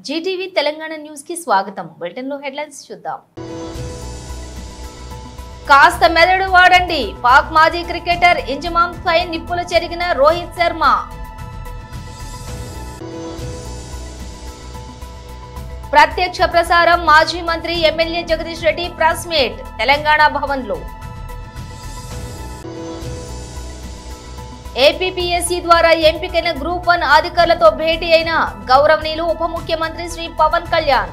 Zee TV Telangana news కి స్వాగతం. Bulletin లో హెడ్లైన్స్ చూద్దాం. కాస్త మెదడు వాడండి. పాక్ మాజీ క్రికెటర్ ఇంజమామ్ పై నిప్పులు చెరిగిన రోహిత్ శర్మ. ప్రత్యక్ష ప్రసారం మాజీ మంత్రి MLA Jagadish Reddy press meet Telangana Bhavan లో. ఏపీపీఎస్సీ ద్వారా ఎంపికైన గ్రూప్ 1 అధికారులతో భేటీ అయిన గౌరవనీయులు ఉప ముఖ్యమంత్రి శ్రీ పవన్ కళ్యాణ్.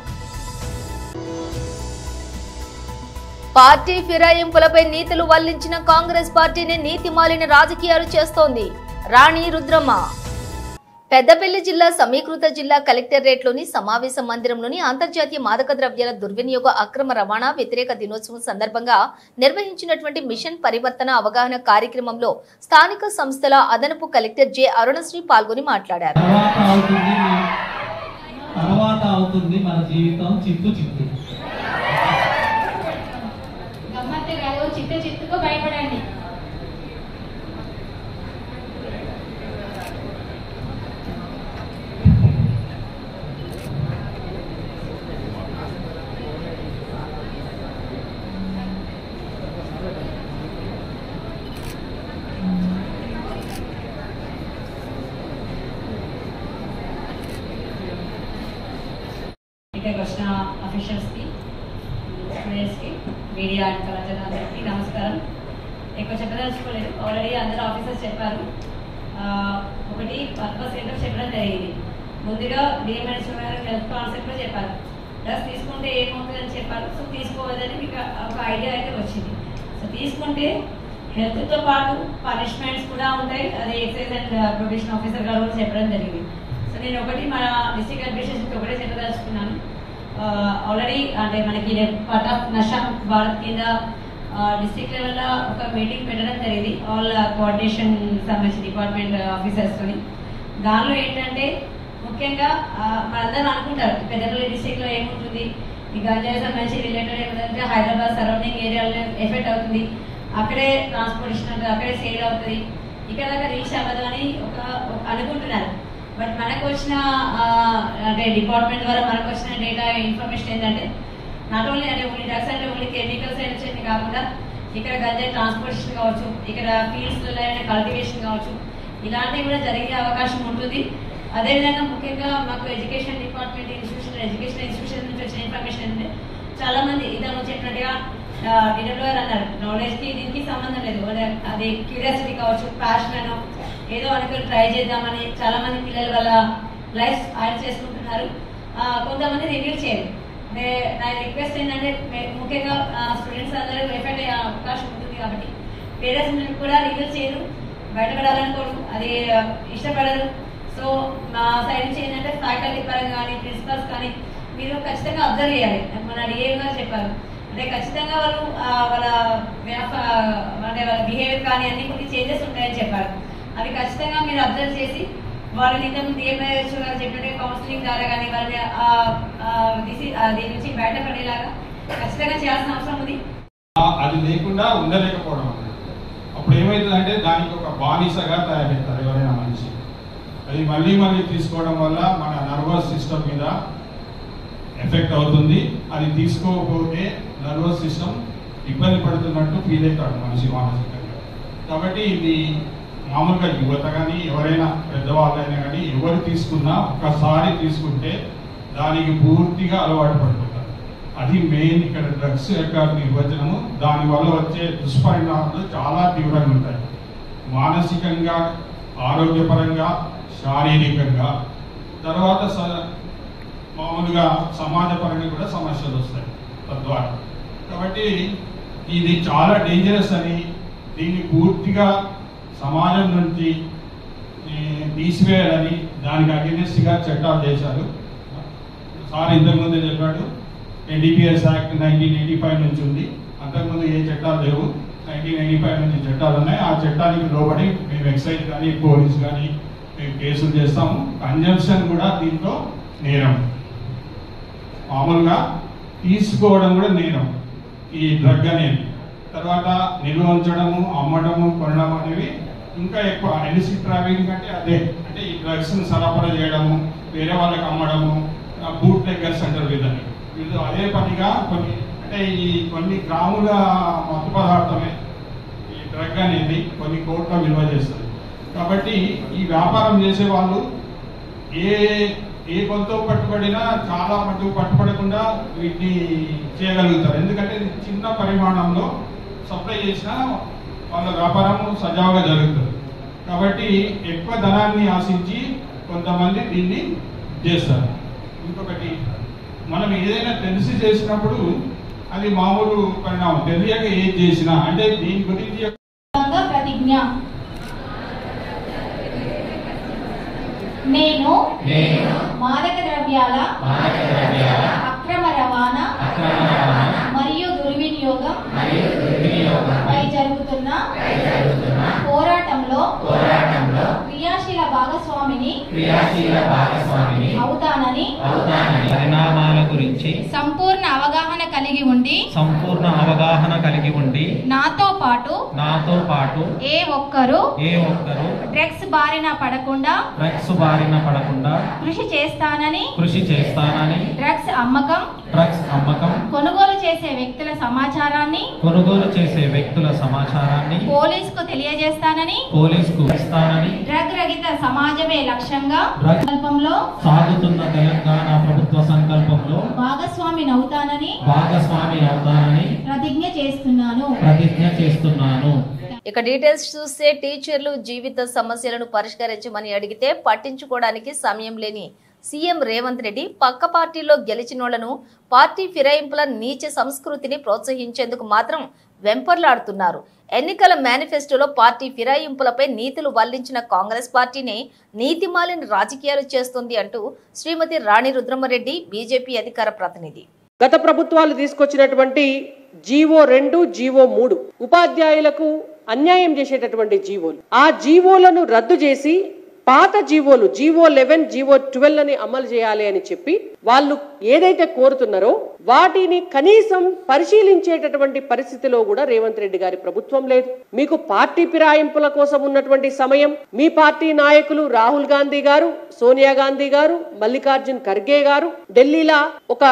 పార్టీ ఫిరాయింపులపై నీతులు వల్లించిన కాంగ్రెస్ పార్టీని నీతిమాలిన రాజకీయాలు చేస్తోంది రాణి రుద్రమ్మ. పెద్దపల్లి జిల్లా సమీకృత జిల్లా కలెక్టరేట్లోని సమావేశ మందిరంలోని అంతర్జాతీయ మాదక ద్రవ్యాల దుర్వినియోగ అక్రమ రవాణా వ్యతిరేక దినోత్సవం సందర్భంగా నిర్వహించినటువంటి మిషన్ పరివర్తన అవగాహన కార్యక్రమంలో స్థానిక సంస్థల అదనపు కలెక్టర్ జె అరుణశ్రీ పాల్గొని మాట్లాడారు. వచ్చిన అఫీషియల్స్ కి, స్టూడెంట్స్ కి, మీడియా అండ్ కళాకారులందరికీ నమస్కారం. ఎక్కువ చెప్పదలుచుకోలేదు, ఆల్రెడీ అందరూ ఆఫీసర్స్ చెప్పారు. ఒకటి పర్పస్ ఏంటో చెప్పడం జరిగింది. ముందుగా డిఎంఎన్ఎస్ గారు హెల్త్ కాన్సెప్ట్ లో చెప్పారు. డ్రగ్స్ తీసుకుంటే ఏమవుతుందని చెప్పారు. సో తీసుకోవద్దని మీకు ఒక ఐడియా అయితే వచ్చింది. సో తీసుకుంటే హెల్త్తో పాటు పనిష్మెంట్స్ కూడా ఉంటాయి. అది ఎక్సైజ్ అండ్ ప్రొబేషన్ ఆఫీసర్ గారు కూడా చెప్పడం జరిగింది. సో నేను ఒకటి మన డిస్ట్రిక్ట్ అడ్మినిస్ట్రేషన్కి ఒకటే చెప్పదలుచుకున్నాను. ఆల్రెడీ అంటే మనకి పార్ట్ ఆఫ్ నషా భారత్ కింద డిస్ట్రిక్ట్ లెవెల్లో ఒక మీటింగ్ పెట్టడం జరిగింది. ఆల్ కోఆర్డినేషన్ సంబంధించిన డిపార్ట్మెంట్ ఆఫీసర్స్తోని. దానిలో ఏంటంటే ముఖ్యంగా మనందరం అనుకుంటారు పెద్దపల్లి డిస్ట్రిక్ట్లో ఏముంటుంది, ఈ గంజాయి సంబంధించి రిలేటెడ్ ఏమిటంటే హైదరాబాద్ సరౌండింగ్ ఏరియాలో ఎఫెక్ట్ అవుతుంది, అక్కడే ట్రాన్స్పోర్టేషన్ అవుతుంది, అక్కడే సేల్ అవుతుంది, ఇక్కడ దాకా రీచ్ అవ్వదు అని ఒక అనుకుంటున్నారు. బట్ మనకు వచ్చిన అంటే డిపార్ట్మెంట్ ద్వారా మనకు వచ్చిన డేటా ఇన్ఫర్మేషన్ ఏంటంటే నాట్ ఓన్లీ అంటే ఓన్లీ డ్రగ్స్ అంటే ఓన్లీ కెమికల్స్ వచ్చేది కాకుండా ఇక్కడ గంజాయి ట్రాన్స్పోర్టేషన్ కావచ్చు, ఇక్కడ ఫీల్డ్స్లో కల్టివేషన్ కావచ్చు, ఇలాంటివి కూడా జరిగే అవకాశం ఉంటుంది. అదేవిధంగా ముఖ్యంగా మాకు ఎడ్యుకేషన్ డిపార్ట్మెంట్ ఎడ్యుకేషన్ ఇన్స్టిట్యూషన్ నుంచి వచ్చిన ఇన్ఫర్మేషన్ ఏంటంటే చాలా మంది ఇంతకు చెప్పినట్టుగా డిడబ్ల్యూ గారు అన్నారు, నాలెడ్జ్కి దీనికి సంబంధం లేదు, అది క్యూరియాసిటీ కావచ్చు, ప్యాషన్ ఏదో అనుకుని ట్రై చేద్దామని చాలా మంది పిల్లలు వాళ్ళ లైఫ్ యాడ్ చేసుకుంటున్నారు. కొంతమంది రివ్యూ చేయరు. అంటే నా రిక్వెస్ట్ ఏంటంటే ముఖ్యంగా స్టూడెంట్స్ అందరూ ఎఫెక్ట్ అయ్యే అవకాశం ఉంటుంది కాబట్టి పేరెంట్స్ కూడా రివ్యూ చేయరు, బయటపడాలనుకోరు, అది ఇష్టపడరు. సో మా సైడ్ నుంచి ఏంటంటే ఫ్యాకల్టీ పరంగా కానీ ప్రిన్సిపల్స్ కానీ మీరు ఖచ్చితంగా అబ్జర్వ్ చేయాలి. మన డిఏ గారు చెప్పారు, అంటే ఖచ్చితంగా వాళ్ళు వాళ్ళ అంటే వాళ్ళ బిహేవియర్ కానీ అన్ని కొన్ని చేంజెస్ ఉంటాయని చెప్పారు. అవి ఖచ్చితంగా మీరు అబ్జర్వ్ చేసి వాళ్ళని ఇంతకుముందు డిఎంఐహెచ్ గారు చెప్పినట్టు కౌన్సిలింగ్ ద్వారా కానీ వాళ్ళని దీని నుంచి బయటపడేలాగా ఖచ్చితంగా చేయాల్సిన అవసరం ఉంది. అది లేకుండా ఉండలేకపోవడం అప్పుడు ఏమవుతుందంటే దానికి ఒక బానిసగా తయారవుతారు ఎవరైనా మనిషి. అది మళ్ళీ మళ్ళీ తీసుకోవడం వల్ల మన నర్వస్ సిస్టమ్ మీద ఎఫెక్ట్ అవుతుంది. అది తీసుకోకపోతే నర్వస్ సిస్టమ్ ఇబ్బంది పడుతున్నట్టు ఫీల్ అవుతాడు మనిషి మానసికంగా. కాబట్టి ఇది మామూలుగా యువత కానీ ఎవరైనా పెద్దవాళ్ళైనా కానీ ఎవరు తీసుకున్నా ఒక్కసారి తీసుకుంటే దానికి పూర్తిగా అలవాటు పడిపోతారు. అది మెయిన్ ఇక్కడ డ్రగ్స్ యొక్క నిర్వచనము. దానివల్ల వచ్చే దుష్పరిణామాలు చాలా తీవ్రంగా ఉంటాయి. మానసికంగా, ఆరోగ్యపరంగా, శారీరకంగా, తర్వాత మామూలుగా సమాజపరంగా కూడా సమస్యలు వస్తాయి తద్వారా. కాబట్టి ఇది చాలా డేంజరస్ అని దీన్ని పూర్తిగా సమాజం నుంచి తీసివేయాలని దానికి అగెనిస్ట్గా చట్టాలు చేశారు. సార్ ఇంతకుముందే చెప్పాడు, ఎన్డీపీఎస్ యాక్ట్ 1985 నుంచి ఉంది. అంతకుముందు ఏ చట్టాలు లేవు. 1985 నుంచి చట్టాలు ఉన్నాయి. ఆ చట్టానికి లోబడి మేము ఎక్సైజ్ కానీ పోలీస్ కానీ మేము కేసులు చేస్తాము. కన్జంప్షన్ కూడా దీంట్లో నేరం. మామూలుగా తీసుకోవడం కూడా నేరం ఈ డ్రగ్ అనేది. తర్వాత నిల్వ ఉంచడము, అమ్మడము, కొనడం అనేవి ఇంకా ఎక్కువ. ఎలిసిట్ ట్రాఫికింగ్ అంటే అదే, అంటే ఈ డ్రగ్స్ని సరఫరా చేయడము, వేరే వాళ్ళకి అమ్మడము, బూట్ లెగ్గర్స్ అంటారు వీళ్ళని. వీళ్ళు అదే పనిగా కొన్ని గ్రాముల మత్తు పదార్థమే ఈ డ్రగ్ అనేది కొన్ని కోట్ల విలువ చేస్తుంది. కాబట్టి ఈ వ్యాపారం చేసే వాళ్ళు ఏ కొంత పట్టుబడినా చాలా మటుకు పట్టుబడకుండా వీటిని చేయగలుగుతారు. ఎందుకంటే ఇది చిన్న పరిమాణంలో సప్లై చేసినా వాళ్ళ వ్యాపారం సజావుగా జరుగుతుంది. కాబట్టి ఎక్కువ ధనాన్ని ఆశించి కొంతమంది దీన్ని చేస్తారు. ఇంకొకటి, మనం ఏదైనా తెలిసి చేసినప్పుడు అది మామూలు పరిణామం, తెలియక ఏది చేసినా అంటే దీని గురించి ప్రతిజ్ఞ. నేను మాదక ద్రవ్యాల అక్రమ రవాణా మరియు దుర్వినియోగం పై జరుగుతున్న పోరాటంలో క్రియాశీల భాగస్వామిని అవుతానని పరిణామాల గురించి సంపూర్ణ అవగాహన కలిగి ఉండి నాతో పాటు ఏ ఒక్కరు డ్రగ్స్ బారిన పడకుండా కృషి చేస్తానని డ్రగ్స్ అమ్మకం కొనుగోలు చేసే వ్యక్తుల సమాచారాన్ని పోలీసుకు తెలియజేస్తానని డ్రగ్ రహిత సమాజమే లక్ష్యంగా సంకల్పంలో సాగుతున్న తెలంగాణ ప్రభుత్వ సంకల్పంలో భాగస్వామిని అవుతానని ప్రతిజ్ఞ చేస్తున్నాను. ఇక డీటెయిల్స్ చూస్తే టీచర్లు జీవిత సమస్యలను పరిష్కరించమని అడిగితే పట్టించుకోవడానికి సమయం లేని సీఎం రేవంత్ రెడ్డి పక్క పార్టీలో గెలిచినోళ్లను పార్టీ ఫిరాయింపుల నీచ సంస్కృతిని ప్రోత్సహించేందుకు మాత్రం వెంపర్లాడుతున్నారు. ఎన్నికల మేనిఫెస్టోలో పార్టీ ఫిరాయింపులపై నీతులు వల్లించిన కాంగ్రెస్ పార్టీనే నీతిమాలిన రాజకీయాలు చేస్తుంది అంటూ శ్రీమతి రాణి రుద్రమరెడ్డి బీజేపీ అధికార ప్రతినిధి. గత ప్రభుత్వాలు తీసుకొచ్చినటువంటి జీవో 2, జీవో 3 ఉపాధ్యాయులకు అన్యాయం చేసేటటువంటి జీవోలు, ఆ జీవోలను రద్దు చేసి పాత జీవోలు జీవో 11, జీవో 12 అని అమలు చేయాలి అని చెప్పి వాళ్ళు ఏదైతే కోరుతున్నారో వాటిని కనీసం పరిశీలించేటటువంటి పరిస్థితిలో కూడా రేవంత్ రెడ్డి గారి ప్రభుత్వం లేదు. మీకు పార్టీ ఫిరాయింపుల కోసం ఉన్నటువంటి సమయం మీ పార్టీ నాయకులు రాహుల్ గాంధీ గారు, సోనియా గాంధీ గారు, మల్లికార్జున్ ఖర్గే గారు ఢిల్లీలో ఒక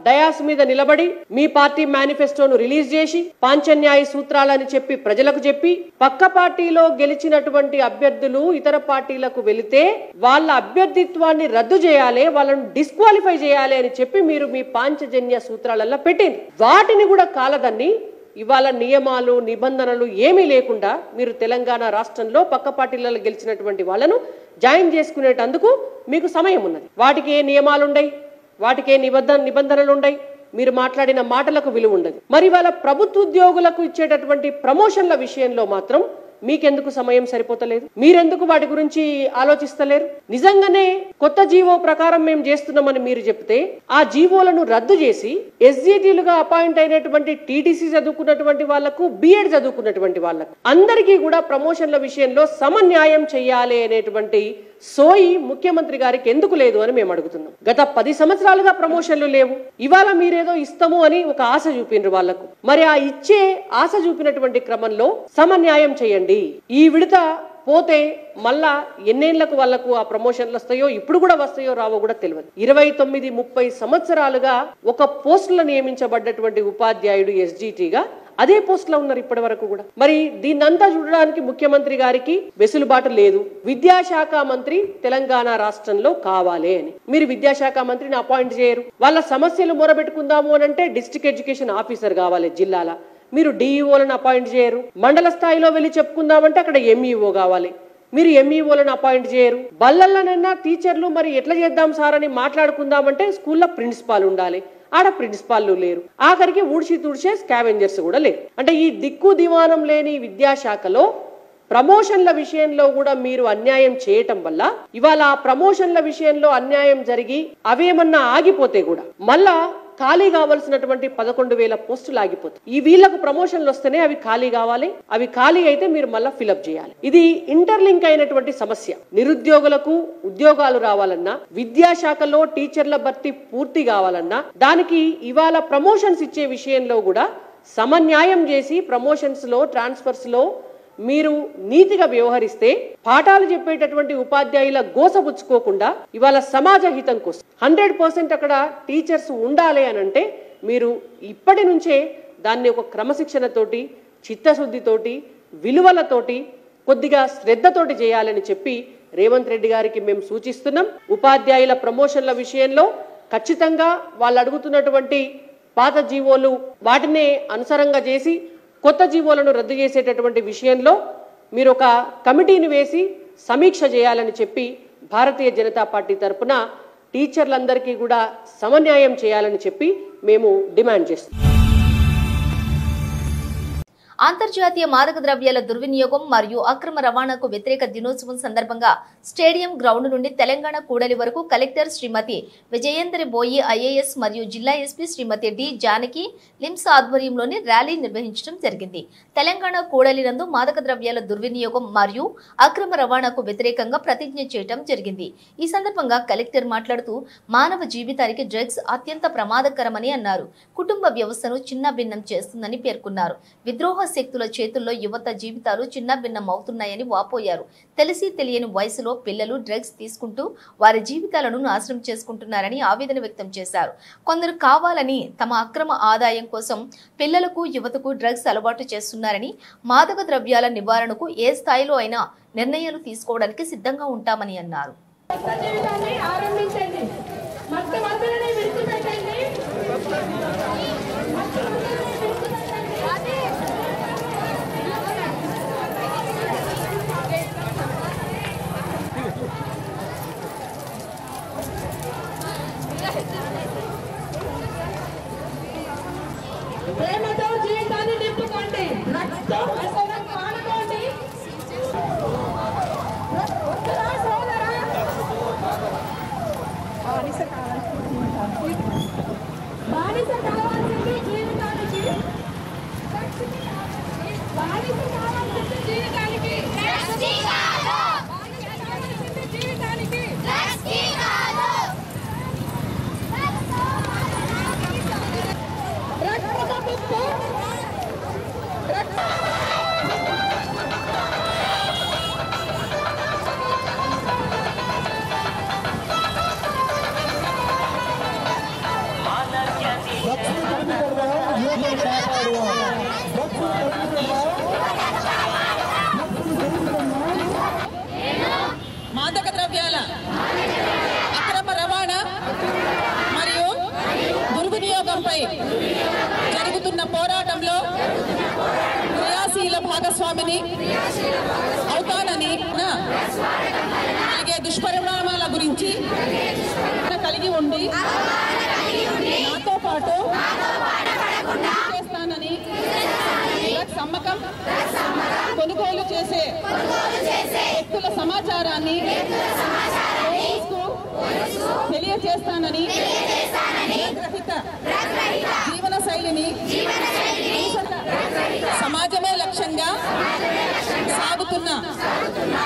డయాస్ మీద నిలబడి మీ పార్టీ మేనిఫెస్టోను రిలీజ్ చేసి పాంచన్యాయ సూత్రాలని చెప్పి ప్రజలకు చెప్పి పక్క పార్టీలో గెలిచినటువంటి అభ్యర్థులు ఇతర పార్టీలకు వెళితే వాళ్ళ అభ్యర్థిత్వాన్ని రద్దు చేయాలి, వాళ్ళను డిస్క్వాలిఫై చేయాలి అని చెప్పి మీరు మీ పాంచజన్య సూత్రాలలో పెట్టింది. వాటిని కూడా కాలదన్ని ఇవాళ నియమాలు నిబంధనలు ఏమీ లేకుండా మీరు తెలంగాణ రాష్ట్రంలో పక్క పార్టీలలో గెలిచినటువంటి వాళ్ళను జాయిన్ చేసుకునేటందుకు మీకు సమయం ఉన్నది. వాటికి ఏ నియమాలుండయి, వాటికి ఏ నిబంధనలుండయి, మీరు మాట్లాడిన మాటలకు విలువ ఉండదు. మరి వాళ్ళ ప్రభుత్వ ఉద్యోగులకు ఇచ్చేటటువంటి ప్రమోషన్ల విషయంలో మాత్రం మీకెందుకు సమయం సరిపోతలేదు? మీరెందుకు వాటి గురించి ఆలోచిస్తలేరు? నిజంగానే కొత్త జీవో ప్రకారం మేము చేస్తున్నామని మీరు చెప్తే ఆ జీవోలను రద్దు చేసి ఎస్జిటీలుగా అపాయింట్ అయినటువంటి టీటీసీ చదువుకున్నటువంటి వాళ్లకు, బిఎడ్ చదువుకున్నటువంటి వాళ్లకు అందరికీ కూడా ప్రమోషన్ల విషయంలో సమన్యాయం చేయాలి అనేటువంటి సోయి ముఖ్యమంత్రి గారికి ఎందుకు లేదు అని మేము అడుగుతున్నాం. గత 10 సంవత్సరాలుగా ప్రమోషన్లు లేవు, ఇవాళ మీరేదో ఇస్తాము అని ఒక ఆశ చూపినరు వాళ్లకు. మరి ఆ ఇచ్చే ఆశ చూపినటువంటి క్రమంలో సమన్యాయం చేయండి. ఈ విడత పోతే మళ్ళా ఎన్నేళ్లకు వాళ్లకు ఆ ప్రమోషన్లు వస్తాయో, ఇప్పుడు కూడా వస్తాయో రావో కూడా తెలియదు. 29-30 సంవత్సరాలుగా ఒక పోస్టులో నియమించబడ్డటువంటి ఉపాధ్యాయుడు ఎస్జిటిగా అదే పోస్ట్ లో ఉన్నారు ఇప్పటి వరకు కూడా. మరి దీన్నంతా చూడడానికి ముఖ్యమంత్రి గారికి వెసులుబాటు లేదు. విద్యాశాఖ మంత్రి తెలంగాణ రాష్ట్రంలో కావాలి అని మీరు విద్యాశాఖ మంత్రిని అపాయింట్ చేయరు. వాళ్ళ సమస్యలు మొరబెట్టుకుందాము అని అంటే డిస్ట్రిక్ట్ ఎడ్యుకేషన్ ఆఫీసర్ కావాలి జిల్లాల, మీరు డిఈఓలను అపాయింట్ చేయరు. మండల స్థాయిలో వెళ్ళి చెప్పుకుందామంటే అక్కడ ఎంఈఓ కావాలి, మీరు ఎంఈఓలను అపాయింట్ చేయరు. బల్లలనన్నా టీచర్లు మరి ఎట్లా చేద్దాం సార్ అని మాట్లాడుకుందామంటే స్కూల్లో ప్రిన్సిపాల్ ఉండాలి, ఆడ ప్రిన్సిపాల్ లేరు. ఆఖరికి ఊడ్చి తుడిచే స్కావెంజర్స్ కూడా లేరు. అంటే ఈ దిక్కు దివానం లేని విద్యాశాఖలో ప్రమోషన్ల విషయంలో కూడా మీరు అన్యాయం చేయటం వల్ల ఇవాళ ఆ ప్రమోషన్ల విషయంలో అన్యాయం జరిగి అవేమన్నా ఆగిపోతే కూడా మళ్ళా ఖాళీ కావాల్సినటువంటి 11,000 పోస్టులు ఆగిపోతాయి. ఈ వీళ్లకు ప్రమోషన్లు వస్తేనే అవి ఖాళీ కావాలి, అవి ఖాళీ అయితే మీరు మళ్ళా ఫిలప్ చేయాలి. ఇది ఇంటర్లింక్ అయినటువంటి సమస్య. నిరుద్యోగులకు ఉద్యోగాలు రావాలన్నా, విద్యాశాఖలో టీచర్ల భర్తీ పూర్తి కావాలన్నా దానికి ఇవాళ ప్రమోషన్స్ ఇచ్చే విషయంలో కూడా సమన్యాయం చేసి ప్రమోషన్స్ లో, ట్రాన్స్ఫర్స్ లో మీరు నీతిగా వ్యవహరిస్తే పాఠాలు చెప్పేటటువంటి ఉపాధ్యాయుల గోసపుచ్చుకోకుండా ఇవాళ సమాజ హితం కోసం 100% అక్కడ టీచర్స్ ఉండాలి అని అంటే మీరు ఇప్పటి నుంచే దాన్ని ఒక క్రమశిక్షణతోటి చిత్తశుద్ధితోటి విలువలతోటి కొద్దిగా శ్రద్ధతోటి చేయాలని చెప్పి రేవంత్ రెడ్డి గారికి మేము సూచిస్తున్నాం. ఉపాధ్యాయుల ప్రమోషన్ల విషయంలో ఖచ్చితంగా వాళ్ళు అడుగుతున్నటువంటి పాత జీవోలు వాటినే అనుసరంగా చేసి కొత్త జీవోలను రద్దు చేసేటటువంటి విషయంలో మీరు ఒక కమిటీని వేసి సమీక్ష చేయాలని చెప్పి భారతీయ జనతా పార్టీ తరఫున టీచర్లందరికీ కూడా సమన్యాయం చేయాలని చెప్పి మేము డిమాండ్ చేస్తున్నాం. అంతర్జాతీయ మాదక ద్రవ్యాల దుర్వినియోగం మరియు అక్రమ రవాణాకు వ్యతిరేక దినోత్సవం సందర్భంగా స్టేడియం గ్రౌండ్ నుండి తెలంగాణ కూడలి వరకు కలెక్టర్ శ్రీమతి విజయేందర్ బోయి ఐఏఎస్ మరియు జిల్లా ఎస్పీ శ్రీమతి డి జానకి లిమ్స్ ఆధ్వర్యంలోని ర్యాలీ నిర్వహించడం జరిగింది. తెలంగాణ కూడలి నందు మాదక ద్రవ్యాల దుర్వినియోగం మరియు అక్రమ రవాణాకు వ్యతిరేకంగా ప్రతిజ్ఞ చేయడం జరిగింది. ఈ సందర్భంగా కలెక్టర్ మాట్లాడుతూ మానవ జీవితానికి డ్రగ్స్ అత్యంత ప్రమాదకరమని అన్నారు. కుటుంబ వ్యవస్థను చిన్నభిన్నం చేస్తుందని పేర్కొన్నారు. విద్రోహ శక్తుల చేతుల్లో యువత జీవితాలు చిన్నభిన్నం అవుతున్నాయని వాపోయారు. తెలిసి తెలియని వయసులో పిల్లలు డ్రగ్స్ తీసుకుంటూ వారి జీవితాలను నాశనం చేసుకుంటున్నారని ఆవేదన వ్యక్తం చేశారు. కొందరు కావాలని తమ అక్రమ ఆదాయం కోసం పిల్లలకు యువతకు డ్రగ్స్ అలవాటు చేస్తున్నారని, మాదక ద్రవ్యాల నివారణకు ఏ స్థాయిలో అయినా నిర్ణయాలు తీసుకోవడానికి సిద్ధంగా ఉంటామని అన్నారు. ప్రేమతో జీవితాన్ని నింపుకోండి, రక్తం కానుకోండి. బానిస కావాల్సింది జీవితానికి, బానిస కావాల్సింది జీవితానికి, జీవితానికి మాదక ద్రవ్యాల అక్రమ రవాణా మరియు దుర్వినియోగంపై జరుగుతున్న పోరాటంలో క్రియాశీల భాగస్వామిని అవుతానని, అలాగే దుష్పరిణామాల గురించి కలిగి ఉండి నాతో పాటు చేస్తానని, డ్రగ్స్ అమ్మకం కొనుగోలు చేసే వ్యక్తుల సమాచారాన్ని తెలియజేస్తానని, జీవన శైలిని సమాజమే లక్ష్యంగా సాగుతున్న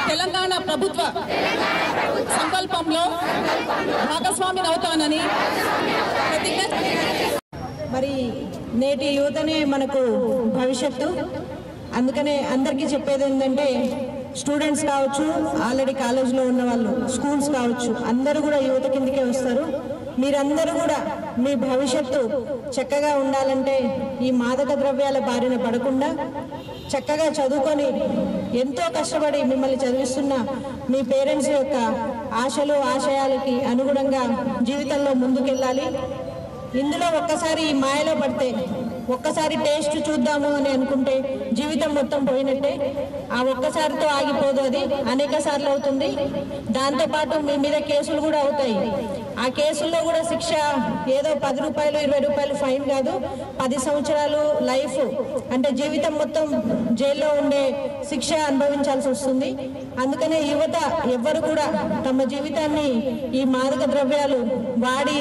తెలంగాణ ప్రభుత్వ సంకల్పంలో భాగస్వామిని అవుతానని ప్రతిజ్ఞ. మరి నేటి యువతనే మనకు భవిష్యత్తు. అందుకనే అందరికీ చెప్పేది ఏంటంటే స్టూడెంట్స్ కావచ్చు, ఆల్రెడీ కాలేజ్లో ఉన్న వాళ్ళు, స్కూల్స్ కావచ్చు, అందరూ కూడా యువత కిందకే వస్తారు. మీరందరూ కూడా మీ భవిష్యత్తు చక్కగా ఉండాలంటే ఈ మాదక ద్రవ్యాల బారిన పడకుండా చక్కగా చదువుకొని ఎంతో కష్టపడి మిమ్మల్ని చదివిస్తున్న మీ పేరెంట్స్ యొక్క ఆశలు ఆశయాలకి అనుగుణంగా జీవితంలో ముందుకెళ్ళాలి. ఇందులో ఒక్కసారి ఈ మాయలో పడితే, ఒక్కసారి టేస్ట్ చూద్దాము అని అనుకుంటే జీవితం మొత్తం పోయినట్టే. ఆ ఒక్కసారితో ఆగిపోదు, అది అనేక సార్లు అవుతుంది. దాంతోపాటు మీ మీద కేసులు కూడా అవుతాయి. ఆ కేసుల్లో కూడా శిక్ష ఏదో 10 రూపాయలు 20 రూపాయలు ఫైన్ కాదు, 10 సంవత్సరాలు లైఫ్, అంటే జీవితం మొత్తం జైల్లో ఉండే శిక్ష అనుభవించాల్సి వస్తుంది. అందుకనే యువత ఎవ్వరు కూడా తమ జీవితాన్ని ఈ మాదక ద్రవ్యాలు వాడి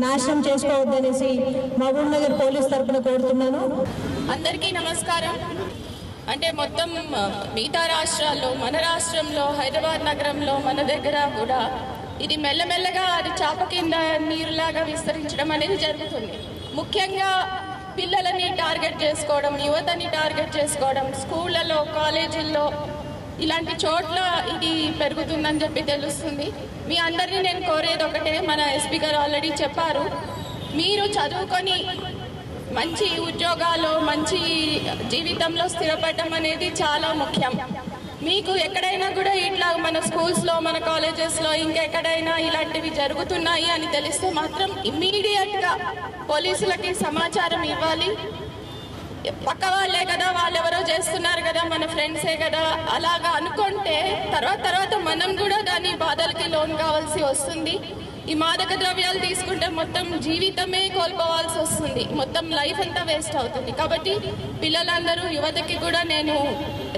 నాశనం చేసుకోవద్దనేసి మహబూబ్ నగర్ పోలీస్ తరఫున కోరుతున్నాను. అందరికీ నమస్కారం. అంటే మొత్తం మిగతా రాష్ట్రాల్లో, మన రాష్ట్రంలో హైదరాబాద్ నగరంలో మన దగ్గర కూడా ఇది మెల్లమెల్లగా అది చాప కింద నీరులాగా విస్తరించడం అనేది జరుగుతుంది. ముఖ్యంగా పిల్లలని టార్గెట్ చేసుకోవడం, యువతని టార్గెట్ చేసుకోవడం, స్కూళ్ళలో, కాలేజీల్లో ఇలాంటి చోట్ల ఇది పెరుగుతుందని చెప్పి తెలుస్తుంది. మీ అందరినీ నేను కోరేది ఒకటే, మన ఎస్పీ గారు ఆల్రెడీ చెప్పారు, మీరు చదువుకొని మంచి ఉద్యోగాలు, మంచి జీవితంలో స్థిరపడడం అనేది చాలా ముఖ్యం. మీకు ఎక్కడైనా కూడా ఇట్లా మన స్కూల్స్లో, మన కాలేజెస్లో, ఇంకెక్కడైనా ఇలాంటివి జరుగుతున్నాయి అని తెలిస్తే మాత్రం ఇమ్మీడియట్గా పోలీసులకి సమాచారం ఇవ్వాలి. పక్క వాళ్ళే కదా, వాళ్ళెవరో చేస్తున్నారు కదా, మన ఫ్రెండ్సే కదా, అలాగా అనుకుంటే తర్వాత మనం కూడా దాని బాధలకి లోన్ కావాల్సి వస్తుంది. ఈ మాదక ద్రవ్యాలు తీసుకుంటే మొత్తం జీవితమే కోల్పోవాల్సి వస్తుంది, మొత్తం లైఫ్ అంతా వేస్ట్ అవుతుంది. కాబట్టి పిల్లలందరూ, యువతకి కూడా నేను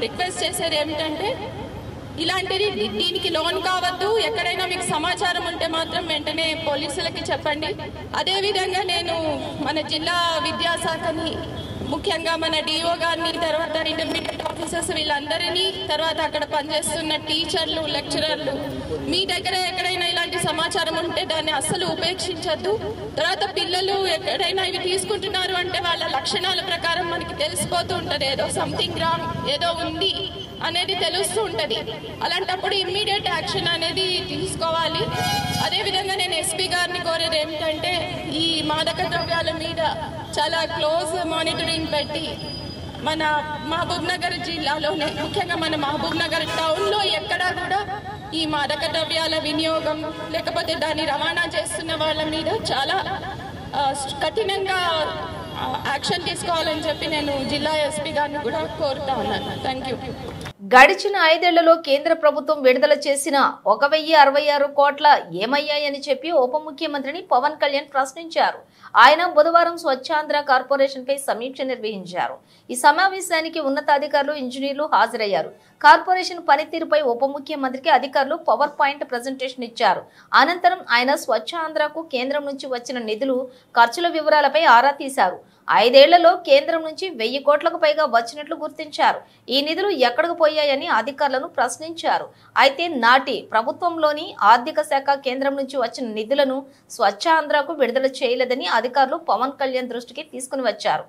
రిక్వెస్ట్ చేసేది ఏమిటంటే, ఇలాంటిది దీనికి లోన్ కావద్దు. ఎక్కడైనా మీకు సమాచారం ఉంటే మాత్రం వెంటనే పోలీసులకి చెప్పండి. అదేవిధంగా నేను మన జిల్లా విద్యాశాఖని, ముఖ్యంగా మన డిఓ గారిని, తర్వాత ఇంటర్మీడియట్ ఆఫీసర్స్ వీళ్ళందరినీ, తర్వాత అక్కడ పనిచేస్తున్న టీచర్లు, లెక్చరర్లు, మీ దగ్గర ఎక్కడైనా ఇలాంటి సమాచారం ఉంటే దాన్ని అస్సలు ఉపేక్షించద్దు. తర్వాత పిల్లలు ఎక్కడైనా ఇవి తీసుకుంటున్నారు అంటే వాళ్ళ లక్షణాల ప్రకారం మనకి తెలిసిపోతూ ఉంటుంది, ఏదో సంథింగ్ రాంగ్, ఏదో ఉంది అనేది తెలుస్తూ ఉంటుంది. అలాంటప్పుడు ఇమ్మీడియట్ యాక్షన్ అనేది తీసుకోవాలి. అదేవిధంగా నేను ఎస్పీ గారిని కోరేది ఏమిటంటే, ఈ మాదక ద్రవ్యాల మీద చాలా క్లోజ్ మానిటరింగ్ పెట్టి మన మహబూబ్ నగర్ జిల్లాలోనే, ముఖ్యంగా మన మహబూబ్ నగర్ టౌన్లో ఎక్కడా కూడా ఈ మాదక ద్రవ్యాల వినియోగం లేకపోతే దాన్ని రవాణా చేస్తున్న వాళ్ళ మీద చాలా కఠినంగా యాక్షన్ తీసుకోవాలని చెప్పి నేను జిల్లా ఎస్పీ గారిని కూడా కోరుతా ఉన్నాను. Thank you. గడిచిన 5 ఏళ్లలో కేంద్ర ప్రభుత్వం విడుదల చేసిన 1066 కోట్ల ఏమయ్యాయని చెప్పి ఉప ముఖ్యమంత్రిని పవన్ కళ్యాణ్ ప్రశ్నించారు. ఆయన బుధవారం స్వచ్ఛాంధ్ర కార్పొరేషన్ పై సమీక్ష నిర్వహించారు. ఈ సమావేశానికి ఉన్నతాధికారులు, ఇంజనీర్లు హాజరయ్యారు. కార్పొరేషన్ పనితీరుపై ఉప ముఖ్యమంత్రికి అధికారులు పవర్ పాయింట్ ప్రజెంటేషన్ ఇచ్చారు. అనంతరం ఆయన స్వచ్ఛాంధ్రకు కేంద్రం నుంచి వచ్చిన నిధులు, ఖర్చుల వివరాలపై ఆరా తీశారు. 5 ఏళ్లలో కేంద్రం నుంచి 1000 కోట్లకు పైగా వచ్చినట్లు గుర్తించారు. ఈ నిధులు ఎక్కడికి పోయాయని అధికారులను ప్రశ్నించారు. అయితే నాటి ప్రభుత్వంలోని ఆర్థిక శాఖ కేంద్రం నుంచి వచ్చిన నిధులను స్వచ్ఛాంధ్రకు విడుదల చేయలేదని అధికారులు పవన్ కళ్యాణ్ దృష్టికి తీసుకుని వచ్చారు.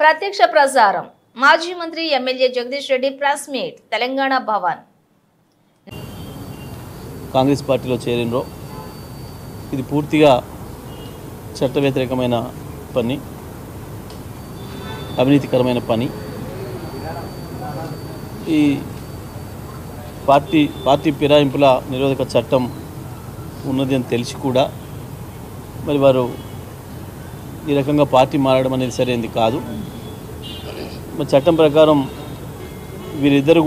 ప్రత్యక్ష ప్రసారం. మాజీ మంత్రి MLA Jagadish Reddy press meet Telangana Bhavan. Congress పార్టీలో చేరినరో ఇది పూర్తిగా చట్ట వ్యతిరేకమైన పని, అవినీతికరమైన పని. ఈ పార్టీ ఫిరాయింపుల నిరోధక చట్టం ఉన్నది అని తెలిసి కూడా మరి వారు ఈ రకంగా పార్టీ మారడం అనేది సరైనది కాదు. మరి చట్టం ప్రకారం వీరిద్దరు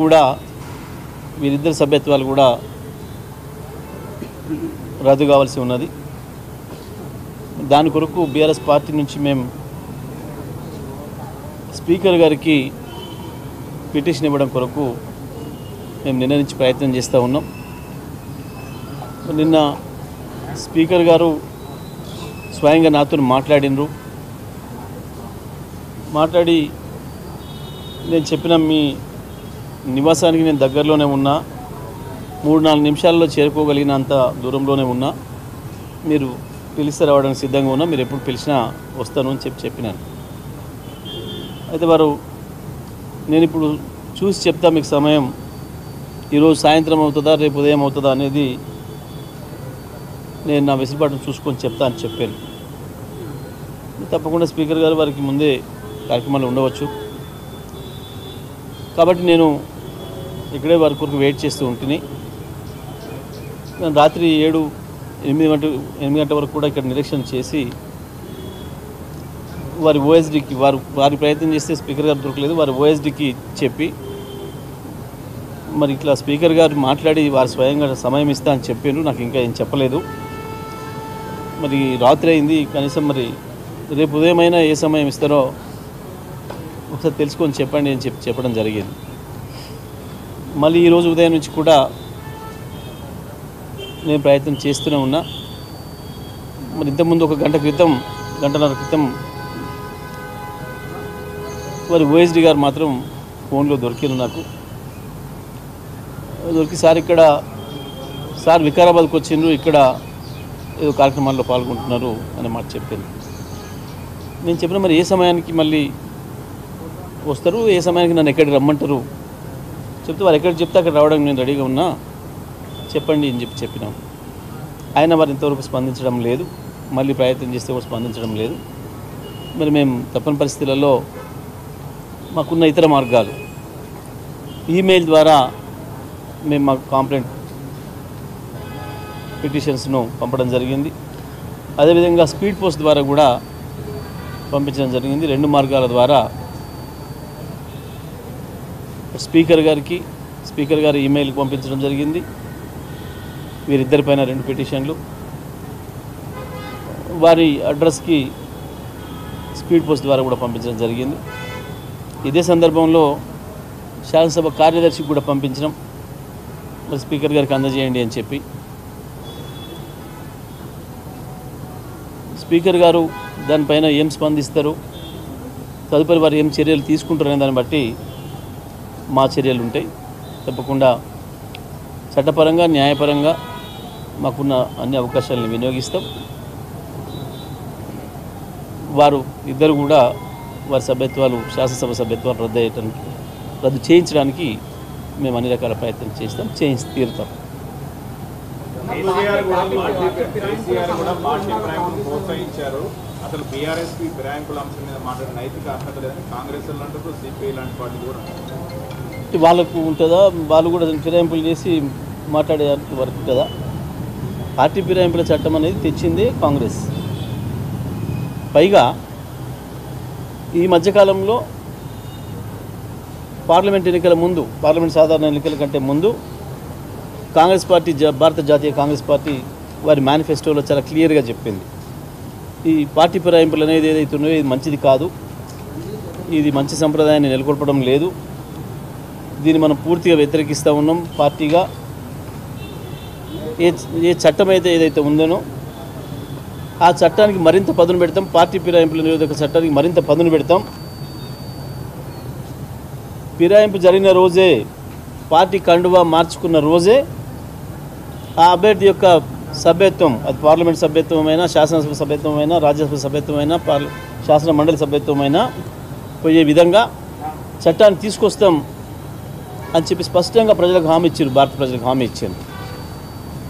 సభ్యత్వాలు కూడా రద్దు కావాల్సి ఉన్నది. దాని కొరకు బీఆర్ఎస్ పార్టీ నుంచి మేము స్పీకర్ గారికి పిటిషన్ ఇవ్వడం కొరకు మేము నిన్న నుంచి ప్రయత్నం చేస్తూ ఉన్నాం. నిన్న స్పీకర్ గారు స్వయంగా నాతో మాట్లాడి నేను చెప్పిన మీ నివాసానికి నేను దగ్గరలోనే ఉన్నా, 3-4 నిమిషాల్లో చేరుకోగలిగినంత దూరంలోనే ఉన్నా, మీరు పిలిస్తే రావడానికి సిద్ధంగా ఉన్నా, మీరు ఎప్పుడు పిలిచినా వస్తాను అని చెప్పినాను. అయితే వారు నేను ఇప్పుడు చూసి చెప్తా మీకు సమయం, ఈరోజు సాయంత్రం అవుతుందా రేపు ఉదయం అవుతుందా అనేది నేను నా వెసులుబాటును చూసుకొని చెప్తా అని చెప్పాను. తప్పకుండా స్పీకర్ గారు వారికి ముందే కార్యక్రమాలు ఉండవచ్చు కాబట్టి నేను ఇక్కడే వారి కొరకు వెయిట్ చేస్తూ ఉంటుంది. నేను రాత్రి 7-8 గంటల వరకు కూడా ఇక్కడ నిరీక్షణ చేసి వారి ఓఎస్డీకి వారి ప్రయత్నం చేస్తే స్పీకర్ గారు దొరకలేదు, వారి ఓఎస్డీకి చెప్పి మరి ఇట్లా స్పీకర్ గారు మాట్లాడి వారు స్వయంగా సమయం ఇస్తా అని చెప్పారు. నాకు ఇంకా ఏం చెప్పలేదు. మరి రాత్రి అయింది, కనీసం మరి రేపు ఉదయమైనా ఏ సమయం ఇస్తారో ఒకసారి తెలుసుకొని చెప్పండి అని చెప్పడం జరిగింది. మళ్ళీ ఈరోజు ఉదయం నుంచి కూడా నేను ప్రయత్నం చేస్తూనే ఉన్నా. మరి ఇంతకుముందు ఒక గంటన్నర క్రితం మరి ఓఎస్డి గారు మాత్రం ఫోన్లో దొరికింది నాకు. దొరికి సార్ వికారాబాద్కి వచ్చిండ్రు, ఇక్కడ ఏదో కార్యక్రమాల్లో పాల్గొంటున్నారు అనే మాట చెప్పింది. నేను చెప్పిన మరి ఏ సమయానికి మళ్ళీ వస్తారు, ఏ సమయానికి నన్ను ఎక్కడికి రమ్మంటారు చెప్తే వారు ఎక్కడికి చెప్తే అక్కడ రావడానికి నేను రెడీగా ఉన్నా, చెప్పండి అని చెప్పినాం. ఆయన వారు ఇంతవరకు స్పందించడం లేదు, మళ్ళీ ప్రయత్నం చేస్తే కూడా స్పందించడం లేదు. మరి మేము తప్పని పరిస్థితులలో మాకున్న ఇతర మార్గాలు ఈమెయిల్ ద్వారా మేము మా కంప్లైంట్ పిటిషన్స్ను పంపడం జరిగింది. అదేవిధంగా స్పీడ్ పోస్ట్ ద్వారా కూడా పంపించడం జరిగింది. 2 మార్గాల ద్వారా స్పీకర్ గారి ఈమెయిల్కి పంపించడం జరిగింది. వీరిద్దరిపైన 2 పిటిషన్లు, వారి అడ్రస్కి స్పీడ్ పోస్ట్ ద్వారా కూడా పంపించడం జరిగింది. ఇదే సందర్భంలో శాసనసభ కార్యదర్శికి కూడా పంపించడం, మరి స్పీకర్ గారికి అందజేయండి అని చెప్పి. స్పీకర్ గారు దానిపైన ఏం స్పందిస్తారు, తదుపరి వారు ఏం చర్యలు తీసుకుంటారనే దాన్ని బట్టి మా చర్యలు ఉంటాయి. తప్పకుండా చట్టపరంగా న్యాయపరంగా మాకున్న అన్ని అవకాశాలను వినియోగిస్తాం. వారు ఇద్దరు కూడా వారి సభ్యత్వాలు, శాసనసభ సభ్యత్వాలు రద్దు చేయించడానికి మేము అన్ని రకాల ప్రయత్నం చేస్తాం, చేయించి తీరుతాం. అసలు బీఆర్ఎస్పీ బ్యాంకుల అంశం మీద మాట్లాడిన నైతిక అర్హత లేదని కాంగ్రెస్ అంటారు, సిపిఐ లాంటి పార్టీ కూడా వాళ్ళకు ఉంటుందా, వాళ్ళు కూడా ఫిరాయింపులు చేసి మాట్లాడే వరకు ఉంటుందా? పార్టీ ఫిరాయింపుల చట్టం అనేది తెచ్చింది కాంగ్రెస్. పైగా ఈ మధ్యకాలంలో పార్లమెంట్ సాధారణ ఎన్నికల కంటే ముందు కాంగ్రెస్ పార్టీ, భారత జాతీయ కాంగ్రెస్ పార్టీ వారి మేనిఫెస్టోలో చాలా క్లియర్గా చెప్పింది, ఈ పార్టీ ఫిరాయింపులు అనేది ఏదైతే ఉన్నాయో ఇది మంచిది కాదు, ఇది మంచి సంప్రదాయాన్ని నెలకొల్పడం లేదు, దీన్ని మనం పూర్తిగా వ్యతిరేకిస్తూ ఉన్నాం. పార్టీగా ఏ చట్టం అయితే ఏదైతే ఉందనో ఆ చట్టానికి మరింత పదును పెడతాం, పార్టీ ఫిరాయింపుల నిరోధక చట్టానికి మరింత పదును పెడతాం. ఫిరాయింపు జరిగిన రోజే, పార్టీ కండువా మార్చుకున్న రోజే ఆ అభ్యర్థి యొక్క సభ్యత్వం, అది పార్లమెంట్ సభ్యత్వమైనా, శాసనసభ సభ్యత్వమైనా, రాజ్యసభ సభ్యత్వమైనా, శాసన మండలి సభ్యత్వమైనా పోయే విధంగా చట్టాన్ని తీసుకొస్తాం అని చెప్పి స్పష్టంగా ప్రజలకు హామీ ఇచ్చారు, భారత ప్రజలకు హామీ ఇచ్చారు.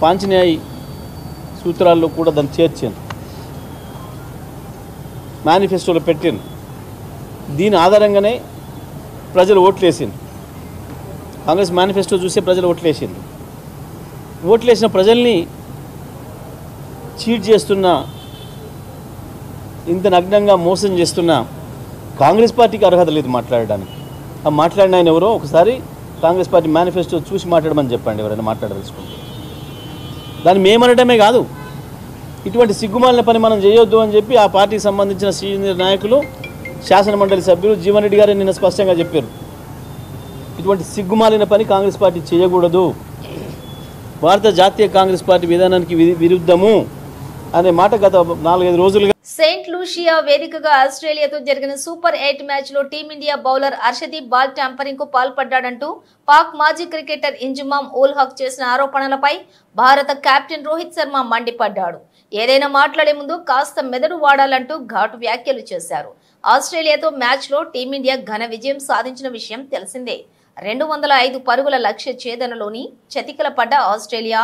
పాంచన్యాయ్ సూత్రాల్లో కూడా దాన్ని చేర్చాను, మేనిఫెస్టోలో పెట్టాను. దీని ఆధారంగానే ప్రజలు ఓట్లేసింది. కాంగ్రెస్ మేనిఫెస్టో చూసే ప్రజలు ఓట్లేసింది. ఓట్లేసిన ప్రజల్ని చీట్ చేస్తున్న, ఇంత నగ్నంగా మోసం చేస్తున్న కాంగ్రెస్ పార్టీకి అర్హత లేదు మాట్లాడడానికి. ఆ మాట్లాడిన ఆయన ఎవరో ఒకసారి కాంగ్రెస్ పార్టీ మేనిఫెస్టో చూసి మాట్లాడమని చెప్పండి, ఎవరైనా మాట్లాడదలుచుకుంటే. దాన్ని మేమనటమే కాదు, ఇటువంటి సిగ్గుమాలిన పని మనం చేయొద్దు అని చెప్పి ఆ పార్టీకి సంబంధించిన సీనియర్ నాయకులు, శాసన మండలి సభ్యులు జీవన్ రెడ్డి గారు నిన్న స్పష్టంగా చెప్పారు, ఇటువంటి సిగ్గుమాలిన పని కాంగ్రెస్ పార్టీ చేయకూడదు, భారత జాతీయ కాంగ్రెస్ పార్టీ విధానానికి విరుద్ధము అనే మాట గత 4-5 రోజులుగా. సెయింట్ లూషియా వేదికగా ఆస్ట్రేలియాతో జరిగిన సూపర్ 8 మ్యాచ్లో team India bowler Harshdeep ball tampering కు పాల్పడ్డాడంటూ పాక్ మాజీ క్రికెటర్ ఇంజమామ్ ఉల్ హక్ చేసిన ఆరోపణలపై భారత కెప్టెన్ రోహిత్ శర్మ మండిపడ్డాడు. ఏదైనా మాట్లాడే ముందు కాస్త మెదడు వాడాలంటూ ఘాటు వ్యాఖ్యలు చేశారు. ఆస్ట్రేలియాతో మ్యాచ్లో టీమిండియా ఘన విజయం సాధించిన విషయం తెలిసిందే. 205 పరుగుల లక్ష్య ఛేదనలోని చతికిల పడ్డ ఆస్ట్రేలియా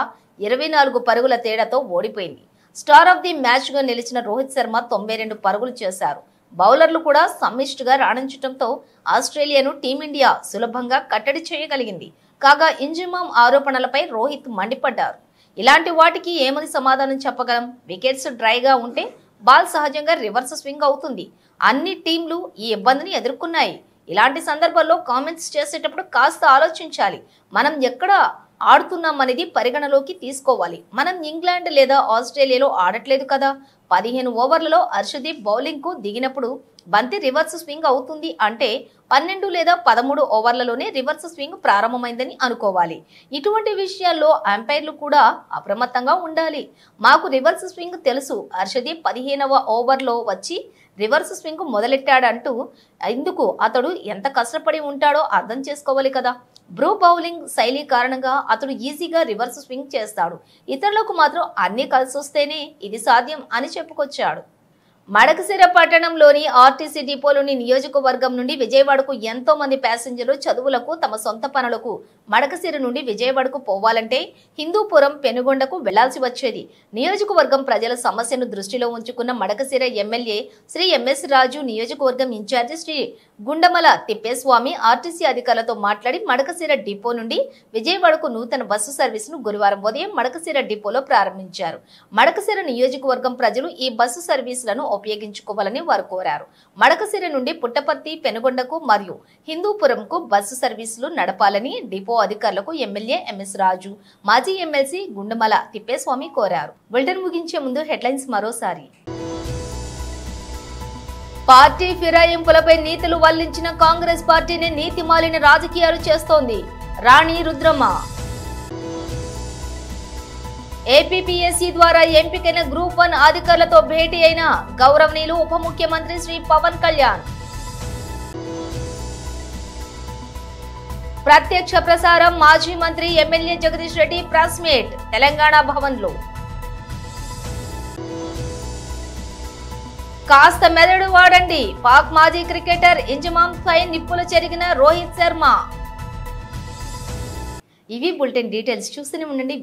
24 పరుగుల తేడాతో ఓడిపోయింది. స్టార్ ఆఫ్ ది మ్యాచ్ గా నిలిచిన రోహిత్ శర్మ 92 పరుగులు చేశారు. బౌలర్లు కూడా సమ్మిష్టిగా రాణించడంతో ఆస్ట్రేలియాను టీమిండియా సులభంగా కట్టడి చేయగలిగింది. కాగా ఇంజమామ్ ఆరోపణలపై రోహిత్ మండిపడ్డారు. ఇలాంటి వాటికి ఏమని సమాధానం చెప్పగలం? వికెట్స్ డ్రైగా ఉంటే బాల్ సహజంగా రివర్స్ స్వింగ్ అవుతుంది. అన్ని టీంలు ఈ ఇబ్బందిని ఎదుర్కొన్నాయి. ఇలాంటి సందర్భాల్లో కామెంట్స్ చేసేటప్పుడు కాస్త ఆలోచించాలి. మనం ఎక్కడ ఆడుతున్నాం అనేది పరిగణలోకి తీసుకోవాలి. మనం ఇంగ్లాండ్ లేదా ఆస్ట్రేలియాలో ఆడట్లేదు కదా. 15 ఓవర్లలో హర్షదీప్ బౌలింగ్కు దిగినప్పుడు బంతి రివర్స్ స్వింగ్ అవుతుంది అంటే 12 లేదా 13 ఓవర్లలోనే రివర్స్ స్వింగ్ ప్రారంభమైందని అనుకోవాలి. ఇటువంటి విషయాల్లో అంపైర్లు కూడా అప్రమత్తంగా ఉండాలి. మాకు రివర్స్ స్వింగ్ తెలుసు, హర్షదీప్ 15వ ఓవర్లో వచ్చి రివర్స్ స్వింగ్ మొదలెట్టాడంటూ ఇందుకు అతడు ఎంత కష్టపడి ఉంటాడో అర్థం చేసుకోవాలి కదా. బ్రూ బౌలింగ్ శైలి కారణంగా అతడు ఈజీగా రివర్స్ స్వింగ్ చేస్తాడు. ఇతరులకు మాత్రం అన్ని కలిసొస్తేనే ఇది సాధ్యం అని చెప్పుకొచ్చాడు. మడకశిర పట్టణంలోని ఆర్టీసీ డిపోలోని నియోజకవర్గం నుండి విజయవాడకు ఎంతో మంది ప్యాసింజర్లు చదువులకు తమ సొంత పనులకు మడకశిర నుండి విజయవాడకు పోవాలంటే హిందూపురం పెనుగొండకు వెళ్లాల్సి వచ్చేది. నియోజకవర్గం ప్రజల సమస్యను దృష్టిలో ఉంచుకున్న మడకశిర ఎమ్మెల్యే శ్రీ ఎంఎస్ రాజు, నియోజకవర్గం ఇన్ఛార్జి శ్రీ గుండమల తిప్పేస్వామి ఆర్టీసీ అధికారులతో మాట్లాడి మడకశిర డిపో నుండి విజయవాడకు నూతన బస్సు సర్వీసును గురువారం ఉదయం మడకశిర డిపోలో ప్రారంభించారు. మడకశిర నియోజకవర్గం ప్రజలు ఈ బస్సు సర్వీసులను ఉపయోగించుకోవాలని వారు కోరారు. మడకశిర నుండి పుట్టపర్తి, పెనుగొండకు మరియు హిందూపురంకు బస్సు సర్వీసులు నడపాలని డిపో అధికారులకు ఎమ్మెల్యే ఎంఎస్ రాజు, మాజీ ఎమ్మెల్సీ గుండమల తిప్పేస్వామి కోరారు. బులెటిన్ ముగించే ముందు హెడ్లైన్స్ మరోసారి. పార్టీ ఫిరాయింపులపై నీతులు వల్లించిన కాంగ్రెస్ పార్టీని నీతిమాలిన రాజకీయాలు చేస్తోంది రాణి రుద్రమ్మ. ఏపీపీఎస్సీ ద్వారా ఎంపికైన గ్రూప్ 1 అధికారులతో భేటీ అయిన గౌరవనీయులు ఉప ముఖ్యమంత్రి శ్రీ పవన్ కళ్యాణ్. ప్రత్యక్ష ప్రసారం మాజీ మంత్రి MLA Jagadish Reddy press meet Telangana భవన్లో. కాస్త మెదడు వాడండి, పాక్ మాజీ క్రికెటర్ ఇంజమామ్ పై నిప్పులు చెరిగిన రోహిత్ శర్మ. ఇవి బులెటిన్ డీటెయిల్స్. చూస్తూనే ఉండండి.